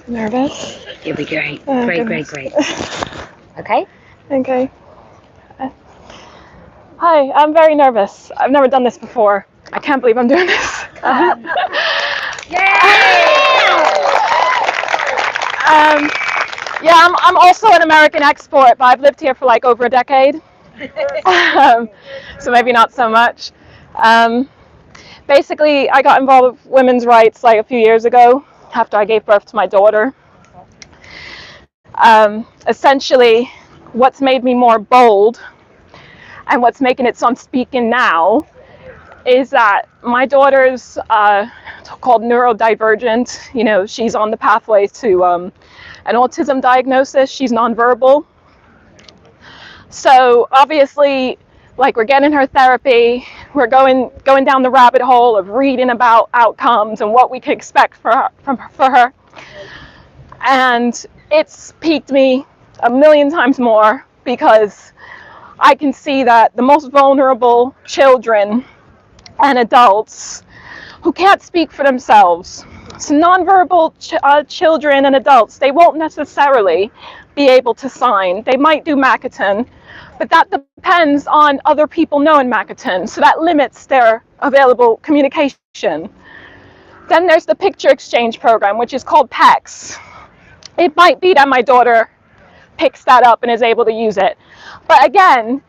Nervous? You'll be great. Oh, Great. Okay. Okay. Hi, I'm very nervous. I've never done this before. I can't believe I'm doing this. Yeah, I'm also an American export, but I've lived here for like over a decade. So maybe not so much. Basically, I got involved with women's rights like a few years ago after I gave birth to my daughter. Essentially, what's made me more bold and what's making it so I'm speaking now is that my daughter's called neurodivergent. You know, she's on the pathway to an autism diagnosis. She's nonverbal. So obviously, like, we're getting her therapy, we're going down the rabbit hole of reading about outcomes and what we can expect for her. And it's piqued me a million times more because I can see that the most vulnerable children and adults who can't speak for themselves, so nonverbal children and adults, they won't necessarily be able to sign. They might do Makaton, but that depends on other people knowing Makaton, so that limits their available communication. Then there's the picture exchange program, which is called PEX. It might be that my daughter picks that up and is able to use it, but again,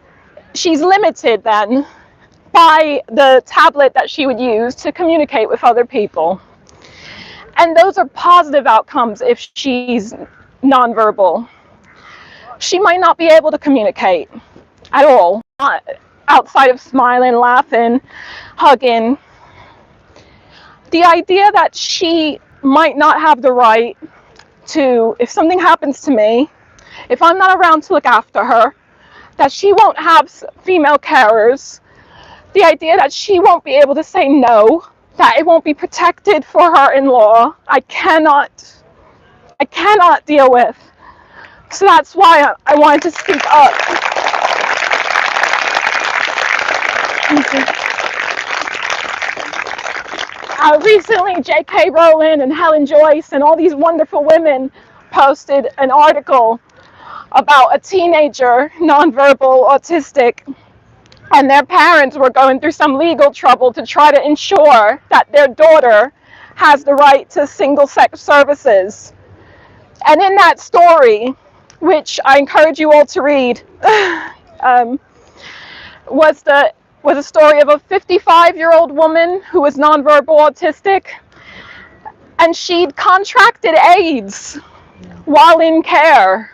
she's limited then by the tablet that she would use to communicate with other people. And those are positive outcomes if she's nonverbal. She might not be able to communicate at all, outside of smiling, laughing, hugging. The idea that she might not have the right to, if something happens to me, if I'm not around to look after her, that she won't have female carers, the idea that she won't be able to say no, that it won't be protected for her in law, I cannot deal with. So that's why I wanted to speak up. Recently, J.K. Rowling and Helen Joyce and all these wonderful women posted an article about a teenager, nonverbal, autistic, and their parents were going through some legal trouble to try to ensure that their daughter has the right to single-sex services. And in that story, which I encourage you all to read, was a story of a 55-year-old woman who was nonverbal autistic, and she'd contracted AIDS while in care.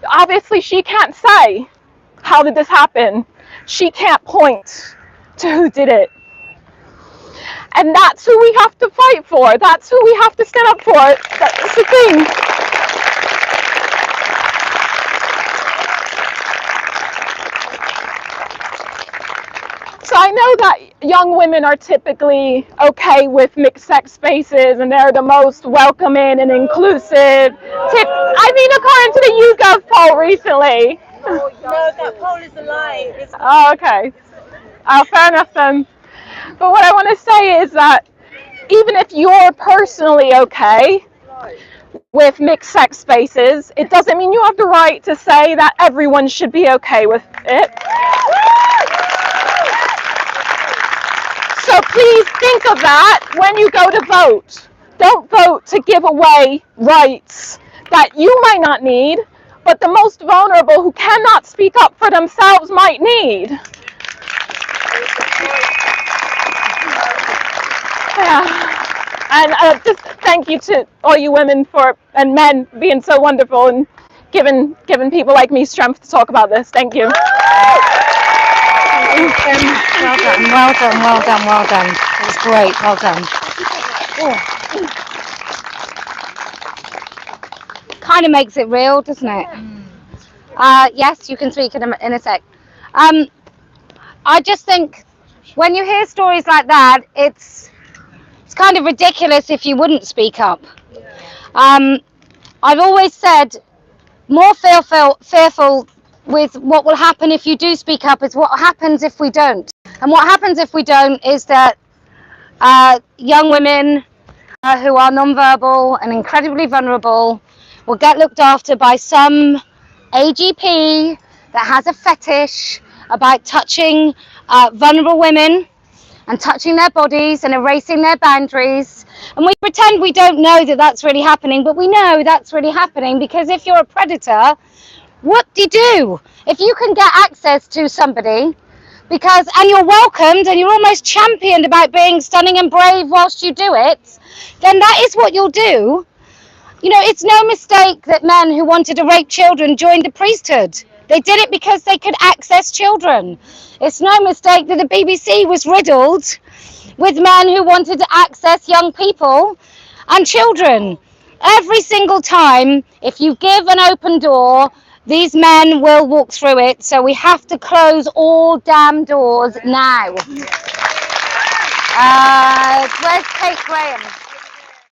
Obviously, she can't say, how did this happen? She can't point to who did it. And that's who we have to fight for. That's who we have to stand up for. That's the thing. So I know that young women are typically okay with mixed sex spaces and they're the most welcoming and inclusive. I mean, according to the YouGov poll recently. No, that poll is a lie. Oh, okay. Fair enough then. But what I want to say is that even if you're personally okay with mixed sex spaces, it doesn't mean you have the right to say that everyone should be okay with it. So please think of that when you go to vote. Don't vote to give away rights that you might not need, but the most vulnerable who cannot speak up for themselves might need. Yeah. And just thank you to all you women and men being so wonderful and giving people like me strength to talk about this. Thank you. Well done. It was great. Well done. Kind of makes it real, doesn't it? Yes, you can speak in a sec. I just think when you hear stories like that, it's kind of ridiculous if you wouldn't speak up. I've always said more fearful with what will happen if you do speak up is what happens if we don't. And what happens if we don't is that young women who are non-verbal and incredibly vulnerable will get looked after by some AGP that has a fetish about touching vulnerable women and touching their bodies and erasing their boundaries. And we pretend we don't know that that's really happening, but we know that's really happening, because if you're a predator, what do you do? If you can get access to somebody, and you're welcomed and you're almost championed about being stunning and brave whilst you do it, then that is what you'll do. You know, it's no mistake that men who wanted to rape children joined the priesthood. They did it because they could access children. It's no mistake that the BBC was riddled with men who wanted to access young people and children. Every single time, if you give an open door, these men will walk through it. So we have to close all damn doors now. Where's Kate Graham?